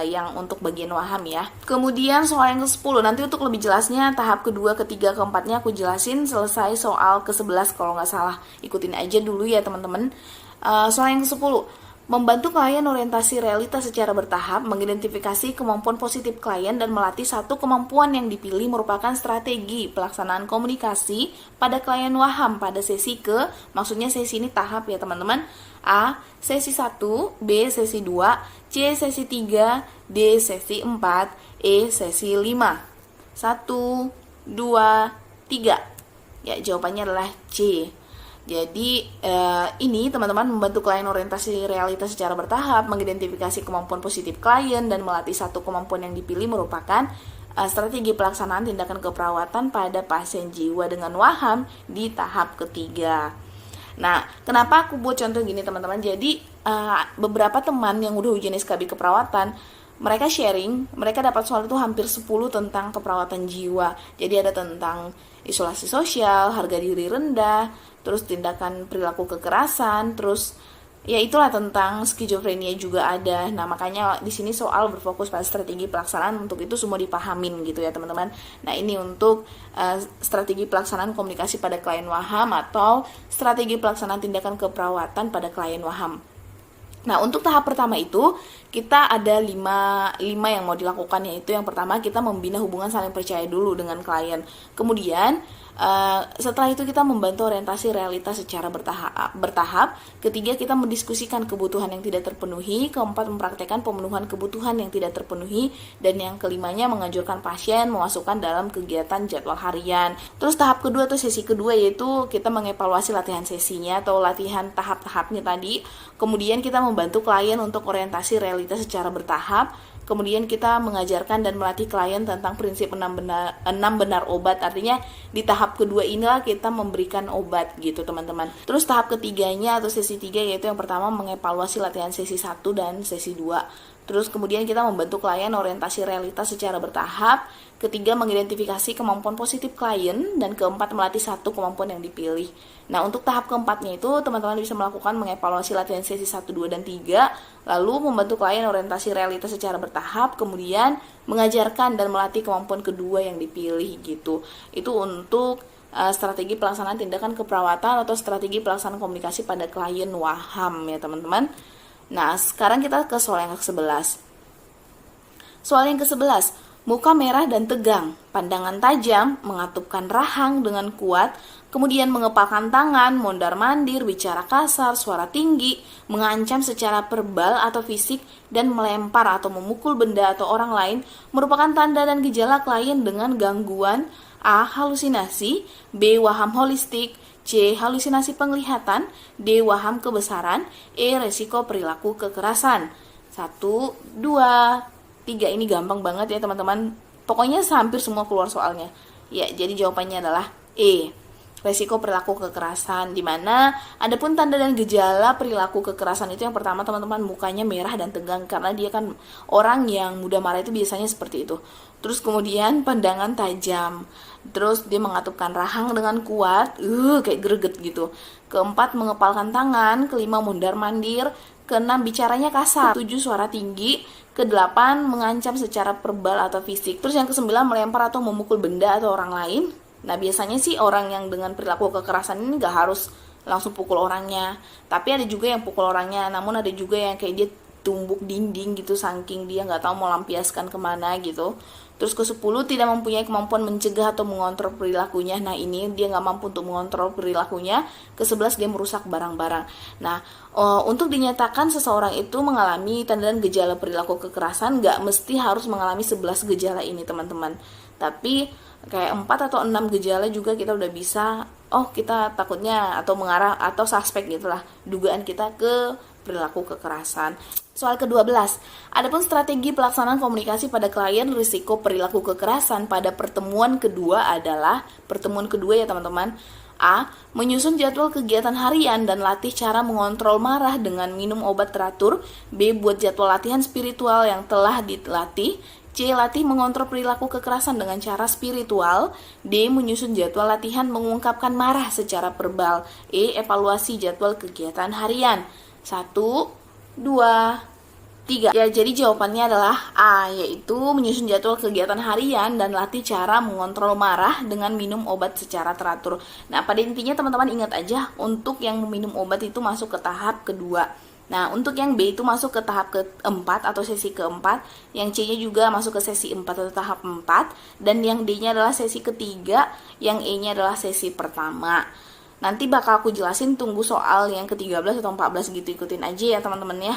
yang untuk bagian waham ya. Kemudian soal yang ke-10, nanti untuk lebih jelasnya tahap kedua, ketiga, keempatnya aku jelasin selesai soal ke-11 kalau nggak salah. Ikutin aja dulu ya teman-teman. Soal yang ke-10, membantu klien orientasi realitas secara bertahap, mengidentifikasi kemampuan positif klien dan melatih satu kemampuan yang dipilih merupakan strategi pelaksanaan komunikasi pada klien waham pada sesi maksudnya sesi ini tahap ya teman-teman. A. Sesi 1, B. Sesi 2, C. Sesi 3, D. Sesi 4, E. Sesi 5. 1, 2, 3. Ya, jawabannya adalah C. Jadi ini teman-teman membantu klien orientasi realitas secara bertahap, mengidentifikasi kemampuan positif klien dan melatih satu kemampuan yang dipilih merupakan strategi pelaksanaan tindakan keperawatan pada pasien jiwa dengan waham di tahap ketiga. Nah, kenapa aku buat contoh gini teman-teman? Jadi beberapa teman yang udah ujian SKB keperawatan, mereka sharing, mereka dapat soal itu hampir 10 tentang keperawatan jiwa. Jadi ada tentang isolasi sosial, harga diri rendah, terus tindakan perilaku kekerasan, terus ya itulah tentang skizofrenia juga ada. Nah, makanya di sini soal berfokus pada strategi pelaksanaan untuk itu semua dipahamin gitu ya teman-teman. Nah, ini untuk strategi pelaksanaan komunikasi pada klien waham atau strategi pelaksanaan tindakan keperawatan pada klien waham. Nah, untuk tahap pertama itu kita ada 5 yang mau dilakukan, yaitu yang pertama kita membina hubungan saling percaya dulu dengan klien. Kemudian setelah itu kita membantu orientasi realitas secara bertahap. Ketiga, kita mendiskusikan kebutuhan yang tidak terpenuhi. Keempat, mempraktekkan pemenuhan kebutuhan yang tidak terpenuhi. Dan yang kelimanya, menganjurkan pasien memasukkan dalam kegiatan jadwal harian. Terus tahap kedua atau sesi kedua yaitu kita mengevaluasi latihan sesinya atau latihan tahap-tahapnya tadi. Kemudian kita membantu klien untuk orientasi realitas secara bertahap. Kemudian kita mengajarkan dan melatih klien tentang prinsip 6 benar obat. Artinya di tahap kedua inilah kita memberikan obat gitu teman-teman. Terus tahap ketiganya atau sesi 3 yaitu yang pertama mengevaluasi latihan sesi 1 dan sesi 2. Terus kemudian kita membantu klien orientasi realitas secara bertahap. Ketiga, mengidentifikasi kemampuan positif klien. Dan keempat, melatih satu kemampuan yang dipilih. Nah, untuk tahap keempatnya itu teman-teman bisa melakukan mengevaluasi latihan sesi 1, 2, dan 3. Lalu membantu klien orientasi realitas secara bertahap. Kemudian mengajarkan dan melatih kemampuan kedua yang dipilih gitu. Itu untuk strategi pelaksanaan tindakan keperawatan atau strategi pelaksanaan komunikasi pada klien waham ya teman-teman. Nah, sekarang kita ke soal yang ke-11. Soal yang ke-11, muka merah dan tegang, pandangan tajam, mengatupkan rahang dengan kuat, kemudian mengepalkan tangan, mondar-mandir, bicara kasar, suara tinggi, mengancam secara verbal atau fisik, dan melempar atau memukul benda atau orang lain merupakan tanda dan gejala klien dengan gangguan A. Halusinasi, B. Waham holistik, C. Halusinasi penglihatan, D. Waham kebesaran, E. Resiko perilaku kekerasan. 1, 2, 3. Ini gampang banget ya teman-teman. Pokoknya hampir semua keluar soalnya. Ya, jadi jawabannya adalah E. Resiko perilaku kekerasan, di mana adapun tanda dan gejala perilaku kekerasan itu yang pertama teman-teman, mukanya merah dan tegang karena dia kan orang yang mudah marah itu biasanya seperti itu. Terus kemudian pandangan tajam. Terus dia mengatupkan rahang dengan kuat, kayak greget gitu. Keempat, mengepalkan tangan. Kelima, mondar-mandir. Keenam, bicaranya kasar. Ketujuh, suara tinggi. Kedelapan, mengancam secara verbal atau fisik. Terus yang kesembilan, melempar atau memukul benda atau orang lain. Nah, biasanya sih orang yang dengan perilaku kekerasan ini gak harus langsung pukul orangnya. Tapi ada juga yang pukul orangnya, namun ada juga yang kayak dia tumbuk dinding gitu, saking dia gak tahu mau lampiaskan kemana gitu. Terus ke-10, tidak mempunyai kemampuan mencegah atau mengontrol perilakunya. Nah, ini dia gak mampu untuk mengontrol perilakunya. Ke-11, dia merusak barang-barang. Nah, untuk dinyatakan seseorang itu mengalami tanda dan gejala perilaku kekerasan, gak mesti harus mengalami 11 gejala ini teman-teman. Tapi kayak 4 atau 6 gejala juga kita udah bisa, kita takutnya atau mengarah atau suspek gitulah, dugaan kita ke perilaku kekerasan. Soal ke-12, adapun strategi pelaksanaan komunikasi pada klien risiko perilaku kekerasan pada pertemuan kedua adalah, pertemuan kedua ya teman-teman, A. Menyusun jadwal kegiatan harian dan latih cara mengontrol marah dengan minum obat teratur. B. Buat jadwal latihan spiritual yang telah dilatih. C. Latih mengontrol perilaku kekerasan dengan cara spiritual. D. Menyusun jadwal latihan mengungkapkan marah secara verbal. E. Evaluasi jadwal kegiatan harian. 1, 2, 3. Ya, jadi jawabannya adalah A, yaitu menyusun jadwal kegiatan harian dan latih cara mengontrol marah dengan minum obat secara teratur. Nah, pada intinya teman-teman ingat aja, untuk yang meminum obat itu masuk ke tahap kedua. Nah, untuk yang B itu masuk ke tahap keempat atau sesi keempat, yang C-nya juga masuk ke sesi 4 atau tahap 4, dan yang D-nya adalah sesi ketiga, yang E-nya adalah sesi pertama. Nanti bakal aku jelasin, tunggu soal yang ke-13 atau 14 gitu, ikutin aja ya teman-teman ya.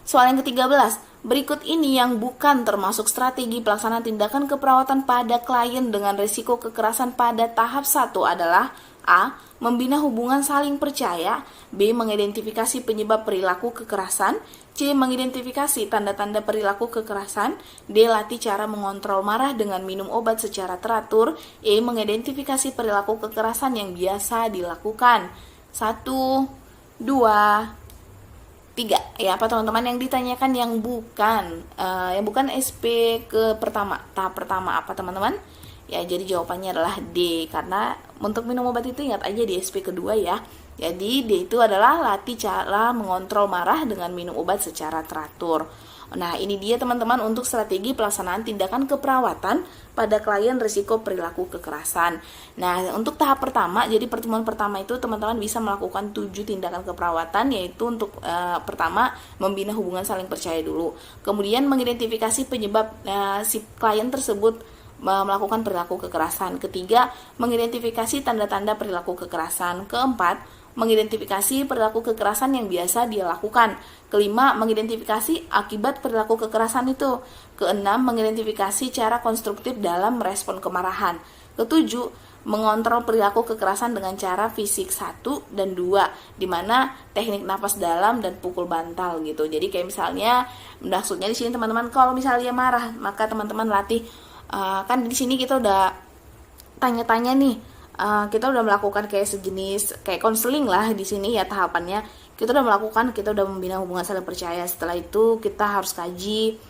Soal yang ke-13, berikut ini yang bukan termasuk strategi pelaksanaan tindakan keperawatan pada klien dengan risiko kekerasan pada tahap 1 adalah A. Membina hubungan saling percaya. B. Mengidentifikasi penyebab perilaku kekerasan. C. Mengidentifikasi tanda-tanda perilaku kekerasan. D. Latih cara mengontrol marah dengan minum obat secara teratur. E. Mengidentifikasi perilaku kekerasan yang biasa dilakukan. 1, 2, 3. Ya, apa teman-teman yang ditanyakan yang bukan SP ke pertama, tahap pertama apa teman-teman? Ya, jadi jawabannya adalah D, karena untuk minum obat itu ingat aja di SP kedua ya. Jadi D itu adalah latih cara mengontrol marah dengan minum obat secara teratur. Nah, ini dia teman-teman untuk strategi pelaksanaan tindakan keperawatan pada klien risiko perilaku kekerasan. Nah, untuk tahap pertama, jadi pertemuan pertama itu teman-teman bisa melakukan 7 tindakan keperawatan, yaitu untuk pertama, membina hubungan saling percaya dulu. Kemudian mengidentifikasi penyebab si klien tersebut melakukan perilaku kekerasan. Ketiga, mengidentifikasi tanda-tanda perilaku kekerasan. Keempat, mengidentifikasi perilaku kekerasan yang biasa dia lakukan. Kelima, mengidentifikasi akibat perilaku kekerasan itu. Keenam, mengidentifikasi cara konstruktif dalam merespon kemarahan. Ketujuh, mengontrol perilaku kekerasan dengan cara fisik 1 dan 2, di mana teknik napas dalam dan pukul bantal gitu. Jadi kayak misalnya, maksudnya di sini teman-teman kalau misalnya marah, maka teman-teman latih, kan di sini kita udah tanya-tanya nih, kita udah melakukan kayak sejenis kayak konseling lah di sini ya tahapannya. Kita udah membina hubungan saling percaya. Setelah itu kita harus kaji,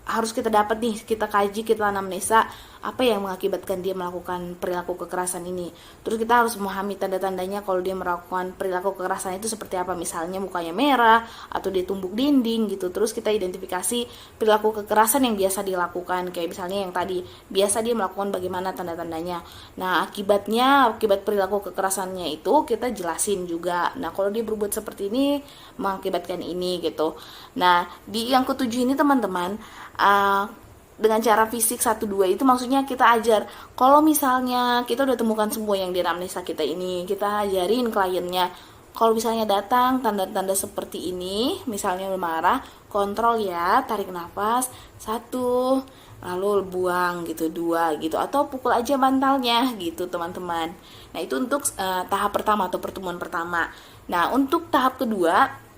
harus kita dapat nih, kita kaji, kita anamnesa apa yang mengakibatkan dia melakukan perilaku kekerasan ini. Terus kita harus memahami tanda-tandanya kalau dia melakukan perilaku kekerasan itu seperti apa, misalnya mukanya merah atau dia tumbuk dinding gitu. Terus kita identifikasi perilaku kekerasan yang biasa dilakukan, kayak misalnya yang tadi biasa dia melakukan, bagaimana tanda-tandanya. Nah, akibat perilaku kekerasannya itu kita jelasin juga. Nah, kalau dia berbuat seperti ini mengakibatkan ini gitu. Nah, di yang ketujuh ini teman-teman, dengan cara fisik 1-2 itu maksudnya kita ajar. Kalau misalnya kita udah temukan semua yang di anamnesa kita ini, kita ajarin kliennya. Kalau misalnya datang tanda-tanda seperti ini, misalnya marah, kontrol ya, tarik nafas, 1, lalu buang gitu, 2 gitu, atau pukul aja bantalnya gitu teman-teman. Nah itu untuk tahap pertama atau pertemuan pertama. Nah untuk tahap kedua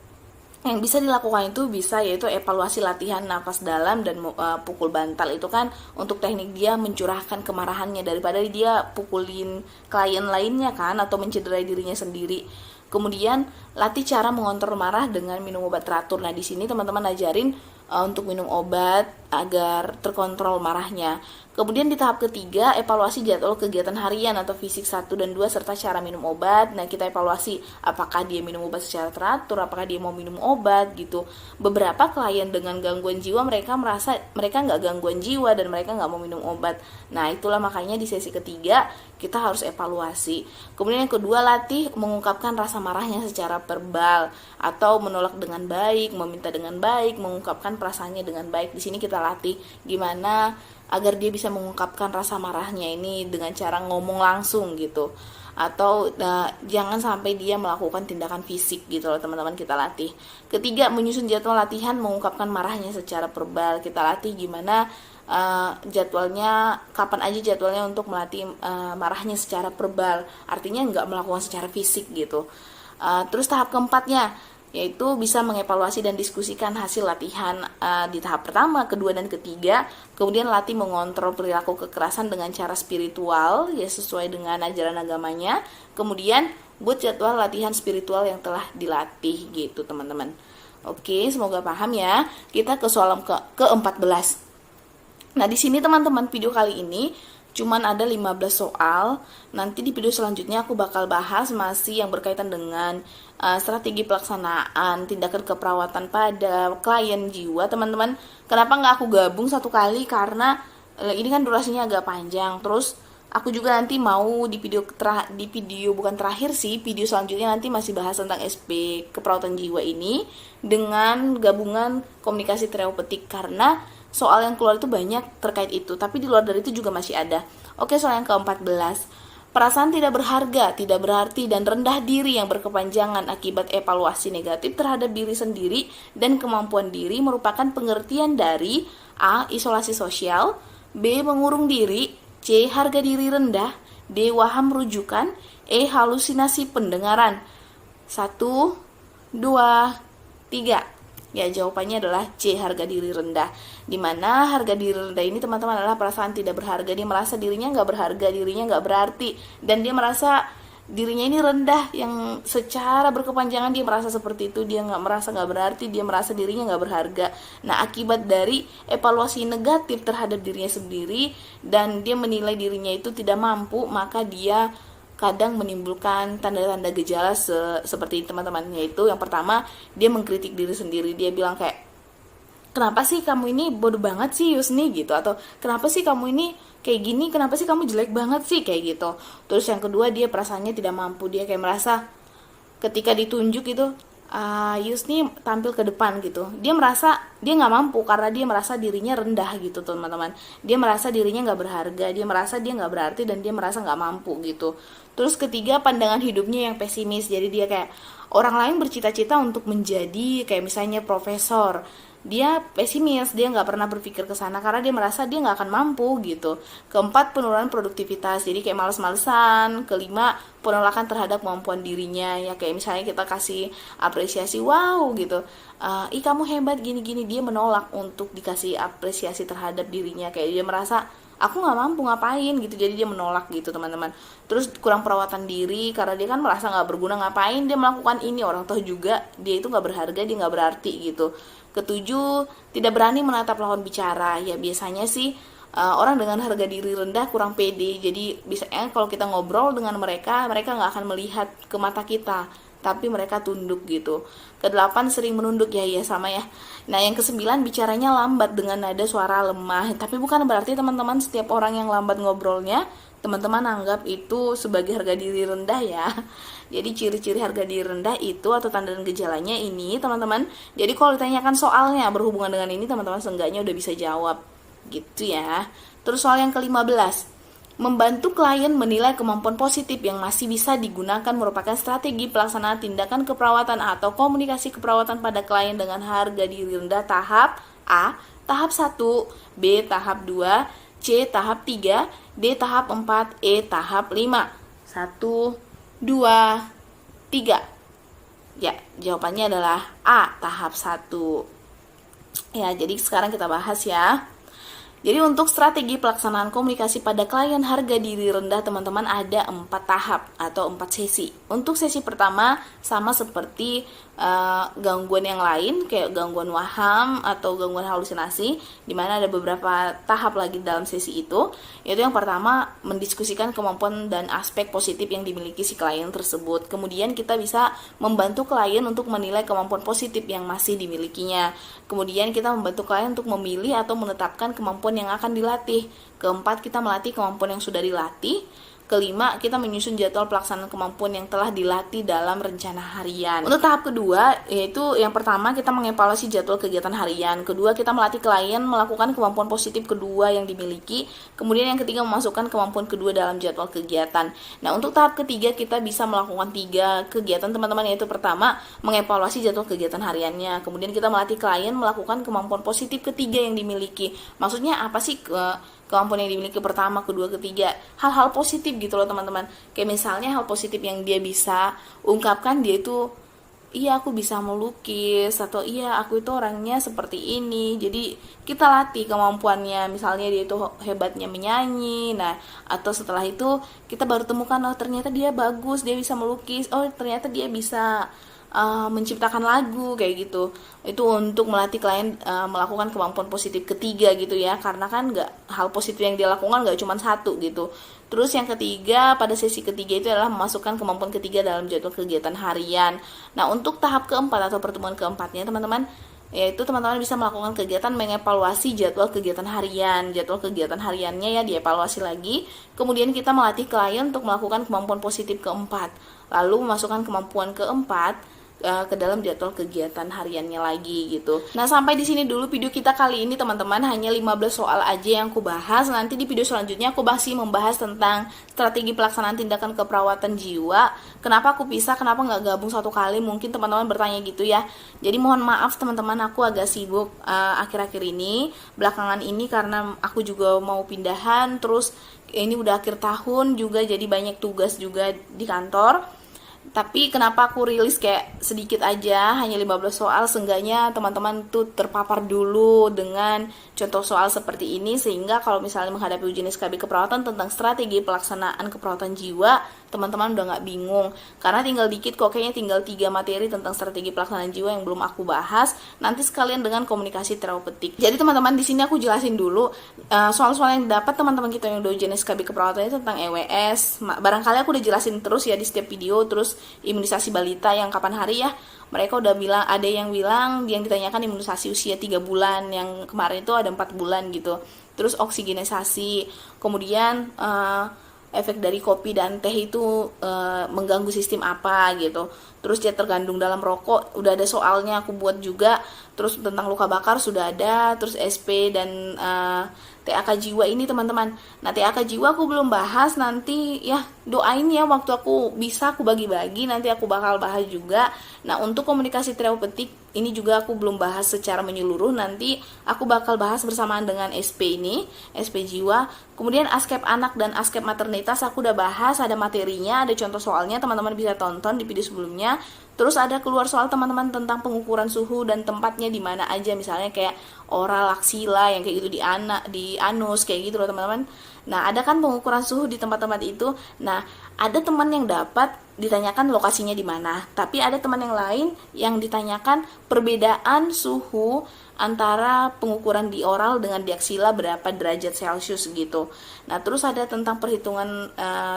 yang bisa dilakukan itu bisa yaitu evaluasi latihan nafas dalam dan pukul bantal. Itu kan untuk teknik dia mencurahkan kemarahannya daripada dia pukulin klien lainnya kan, atau mencederai dirinya sendiri. Kemudian latih cara mengontrol marah dengan minum obat teratur. Nah di sini teman-teman ajarin untuk minum obat agar terkontrol marahnya. Kemudian di tahap ketiga, evaluasi jadwal kegiatan harian atau fisik 1 dan 2 serta cara minum obat. Nah, kita evaluasi apakah dia minum obat secara teratur, apakah dia mau minum obat gitu. Beberapa klien dengan gangguan jiwa mereka merasa mereka nggak gangguan jiwa dan mereka nggak mau minum obat. Nah, itulah makanya di sesi ketiga kita harus evaluasi. Kemudian yang kedua, latih mengungkapkan rasa marahnya secara verbal atau menolak dengan baik, meminta dengan baik, mengungkapkan perasaannya dengan baik. Di sini kita latih gimana agar dia bisa mengungkapkan rasa marahnya ini dengan cara ngomong langsung gitu, atau jangan sampai dia melakukan tindakan fisik gitu loh teman-teman, kita latih. Ketiga, menyusun jadwal latihan mengungkapkan marahnya secara verbal. Kita latih gimana jadwalnya, kapan aja jadwalnya untuk melatih marahnya secara verbal, artinya nggak melakukan secara fisik gitu. Terus tahap keempatnya yaitu bisa mengevaluasi dan diskusikan hasil latihan di tahap pertama, kedua, dan ketiga. Kemudian latih mengontrol perilaku kekerasan dengan cara spiritual ya, sesuai dengan ajaran agamanya. Kemudian buat jadwal latihan spiritual yang telah dilatih gitu teman-teman. Oke, semoga paham ya. Kita ke soal ke-14. Nah di sini teman-teman, video kali ini cuman ada 15 soal. Nanti di video selanjutnya aku bakal bahas masih yang berkaitan dengan strategi pelaksanaan tindakan keperawatan pada klien jiwa teman-teman. Kenapa nggak aku gabung satu kali? Karena ini kan durasinya agak panjang. Terus aku juga nanti mau di video bukan terakhir sih, video selanjutnya nanti masih bahas tentang SP keperawatan jiwa ini dengan gabungan komunikasi terapeutik, karena soal yang keluar itu banyak terkait itu, tapi di luar dari itu juga masih ada. Oke, soal yang ke-14. Perasaan tidak berharga, tidak berarti, dan rendah diri yang berkepanjangan akibat evaluasi negatif terhadap diri sendiri dan kemampuan diri merupakan pengertian dari A. Isolasi sosial, B. Mengurung diri, C. Harga diri rendah, D. Waham rujukan, E. Halusinasi pendengaran. 1, 2, 3. Ya, jawabannya adalah C, harga diri rendah. Dimana harga diri rendah ini teman-teman adalah perasaan tidak berharga. Dia merasa dirinya nggak berharga, dirinya nggak berarti, dan dia merasa dirinya ini rendah, yang secara berkepanjangan dia merasa seperti itu. Dia merasa nggak berarti, dia merasa dirinya nggak berharga. Nah, akibat dari evaluasi negatif terhadap dirinya sendiri dan dia menilai dirinya itu tidak mampu, maka dia kadang menimbulkan tanda-tanda gejala seperti teman-teman, yaitu yang pertama, dia mengkritik diri sendiri. Dia bilang kayak, kenapa sih kamu ini bodoh banget sih Yusni gitu, atau kenapa sih kamu ini kayak gini, kenapa sih kamu jelek banget sih kayak gitu. Terus yang kedua, dia perasaannya tidak mampu. Dia kayak merasa ketika ditunjuk itu Yusni tampil ke depan gitu, dia merasa dia nggak mampu karena dia merasa dirinya rendah gitu teman-teman. Dia merasa dirinya nggak berharga, dia merasa dia nggak berarti, dan dia merasa nggak mampu gitu. Terus ketiga, pandangan hidupnya yang pesimis. Jadi dia kayak, orang lain bercita-cita untuk menjadi kayak misalnya profesor, dia pesimis, dia nggak pernah berpikir ke sana karena dia merasa dia nggak akan mampu gitu. Keempat, penurunan produktivitas, jadi kayak males-malesan. Kelima, penolakan terhadap kemampuan dirinya, ya kayak misalnya kita kasih apresiasi, wow gitu, ih kamu hebat gini-gini, dia menolak untuk dikasih apresiasi terhadap dirinya, kayak dia merasa aku nggak mampu ngapain gitu, jadi dia menolak gitu teman-teman. Terus kurang perawatan diri karena dia kan merasa nggak berguna, ngapain dia melakukan ini, orang tahu juga dia itu nggak berharga, dia nggak berarti gitu. Ketujuh, tidak berani menatap lawan bicara. Ya biasanya sih orang dengan harga diri rendah kurang pede, jadi biasanya kalau kita ngobrol dengan mereka nggak akan melihat ke mata kita, tapi mereka tunduk gitu. Kedelapan, sering menunduk. Ya sama ya. Nah yang kesembilan, bicaranya lambat dengan nada suara lemah. Tapi bukan berarti teman-teman setiap orang yang lambat ngobrolnya teman-teman anggap itu sebagai harga diri rendah ya. Jadi ciri-ciri harga diri rendah itu atau tanda dan gejalanya ini teman-teman. Jadi kalau ditanyakan soalnya berhubungan dengan ini, teman-teman seenggaknya udah bisa jawab gitu ya. Terus soal yang ke-15, membantu klien menilai kemampuan positif yang masih bisa digunakan merupakan strategi pelaksanaan tindakan keperawatan atau komunikasi keperawatan pada klien dengan harga diri rendah tahap A, tahap 1, B, tahap 2, C, tahap 3, D, tahap 4, E, tahap 5. 1, 2, 3. Ya, jawabannya adalah A, tahap 1. Ya, jadi sekarang kita bahas ya. Jadi untuk strategi pelaksanaan komunikasi pada klien harga diri rendah teman-teman ada 4 tahap atau 4 sesi. Untuk sesi pertama sama seperti gangguan yang lain kayak gangguan waham atau gangguan halusinasi, di mana ada beberapa tahap lagi dalam sesi itu. Yaitu yang pertama mendiskusikan kemampuan dan aspek positif yang dimiliki si klien tersebut. Kemudian kita bisa membantu klien untuk menilai kemampuan positif yang masih dimilikinya. Kemudian kita membantu klien untuk memilih atau menetapkan kemampuan yang akan dilatih. Keempat, kita melatih kemampuan yang sudah dilatih. Kelima, kita menyusun jadwal pelaksanaan kemampuan yang telah dilatih dalam rencana harian. Untuk tahap kedua, yaitu yang pertama kita mengevaluasi jadwal kegiatan harian. Kedua, kita melatih klien melakukan kemampuan positif kedua yang dimiliki. Kemudian yang ketiga, memasukkan kemampuan kedua dalam jadwal kegiatan. Nah, untuk tahap ketiga kita bisa melakukan 3 kegiatan teman-teman, yaitu pertama, mengevaluasi jadwal kegiatan hariannya. Kemudian kita melatih klien melakukan kemampuan positif ketiga yang dimiliki. Maksudnya apa sih kemampuan yang dimiliki pertama, kedua, ketiga? Hal-hal positif gitu loh teman-teman. Kayak misalnya hal positif yang dia bisa ungkapkan, dia itu iya aku bisa melukis, atau iya aku itu orangnya seperti ini. Jadi kita latih kemampuannya. Misalnya dia itu hebatnya menyanyi. Nah, atau setelah itu kita baru temukan, oh ternyata dia bagus, dia bisa melukis. Oh ternyata dia bisa menciptakan lagu kayak gitu. Itu untuk melatih klien melakukan kemampuan positif ketiga gitu ya, karena kan hal positif yang dia lakukan nggak cuma satu gitu. Terus yang ketiga, pada sesi ketiga itu adalah memasukkan kemampuan ketiga dalam jadwal kegiatan harian. Nah, untuk tahap keempat atau pertemuan keempatnya teman-teman, yaitu teman-teman bisa melakukan kegiatan mengevaluasi jadwal kegiatan harian. Jadwal kegiatan hariannya ya dievaluasi lagi. Kemudian kita melatih klien untuk melakukan kemampuan positif keempat, lalu memasukkan kemampuan keempat ke dalam jadwal kegiatan hariannya lagi gitu. Nah, sampai di sini dulu video kita kali ini teman-teman, hanya 15 soal aja yang aku bahas. Nanti di video selanjutnya aku masih membahas tentang strategi pelaksanaan tindakan keperawatan jiwa. Kenapa aku pisah, kenapa nggak gabung satu kali? Mungkin teman-teman bertanya gitu ya. Jadi mohon maaf teman-teman, aku agak sibuk akhir-akhir ini, belakangan ini, karena aku juga mau pindahan. Terus ini udah akhir tahun juga, jadi banyak tugas juga di kantor. Tapi kenapa aku rilis kayak sedikit aja, hanya 15 soal, seenggaknya teman-teman tuh terpapar dulu dengan contoh soal seperti ini, sehingga kalau misalnya menghadapi ujian SKB keperawatan tentang strategi pelaksanaan keperawatan jiwa, teman-teman udah nggak bingung. Karena tinggal dikit kok, kayaknya tinggal 3 materi tentang strategi pelaksanaan jiwa yang belum aku bahas, nanti sekalian dengan komunikasi terapeutik. Jadi teman-teman, di sini aku jelasin dulu soal-soal yang dapat teman-teman kita yang udah ujian SKB keperawatan itu tentang EWS. Barangkali aku udah jelasin terus ya di setiap video. Terus imunisasi balita yang kapan hari ya, mereka udah bilang, ada yang bilang yang ditanyakan imunisasi usia 3 bulan, yang kemarin itu ada 4 bulan gitu. Terus oksigenisasi, kemudian efek dari kopi dan teh itu mengganggu sistem apa gitu. Terus dia tergandung dalam rokok, udah ada soalnya aku buat juga. Terus tentang luka bakar sudah ada. Terus SP dan TAK jiwa ini teman-teman. Nah, TAK jiwa aku belum bahas, nanti ya doain ya waktu aku bisa aku bagi-bagi, nanti aku bakal bahas juga. Nah, untuk komunikasi terapeutik ini juga aku belum bahas secara menyeluruh, nanti aku bakal bahas bersamaan dengan SP ini, SP jiwa. Kemudian askep anak dan askep maternitas aku udah bahas, ada materinya, ada contoh soalnya, teman-teman bisa tonton di video sebelumnya. Terus ada keluar soal teman-teman tentang pengukuran suhu dan tempatnya di mana aja, misalnya kayak oral, aksila yang kayak gitu, di anus kayak gitu loh teman-teman. Nah, ada kan pengukuran suhu di tempat-tempat itu. Nah, ada teman yang dapat ditanyakan lokasinya di mana, tapi ada teman yang lain yang ditanyakan perbedaan suhu antara pengukuran di oral dengan di aksila berapa derajat Celcius gitu. Nah, terus ada tentang perhitungan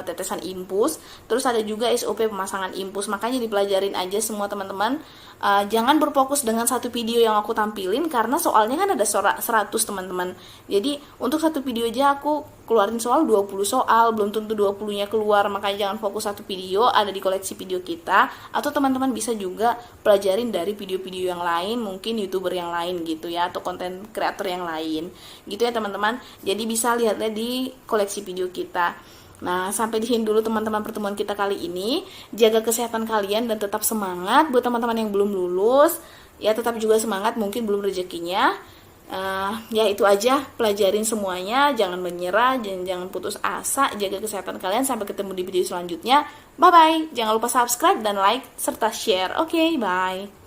tetesan impus, terus ada juga SOP pemasangan impus. Makanya dipelajarin aja semua teman-teman. Jangan berfokus dengan satu video yang aku tampilin, karena soalnya kan ada 100 teman-teman. Jadi untuk satu video aja aku keluarin soal 20 soal, belum tentu 20-nya keluar, makanya jangan fokus satu video, ada di koleksi video kita, atau teman-teman bisa juga pelajarin dari video-video yang lain, mungkin YouTuber yang lain gitu ya, atau konten kreator yang lain gitu ya teman-teman. Jadi bisa lihatnya di koleksi video kita. Nah, sampai di sini dulu teman-teman pertemuan kita kali ini. Jaga kesehatan kalian dan tetap semangat. Buat teman-teman yang belum lulus, ya tetap juga semangat, mungkin belum rezekinya. Ya itu aja, pelajarin semuanya, jangan menyerah, jangan putus asa, jaga kesehatan kalian. Sampai ketemu di video selanjutnya. Bye bye. Jangan lupa subscribe dan like serta share. Oke, bye.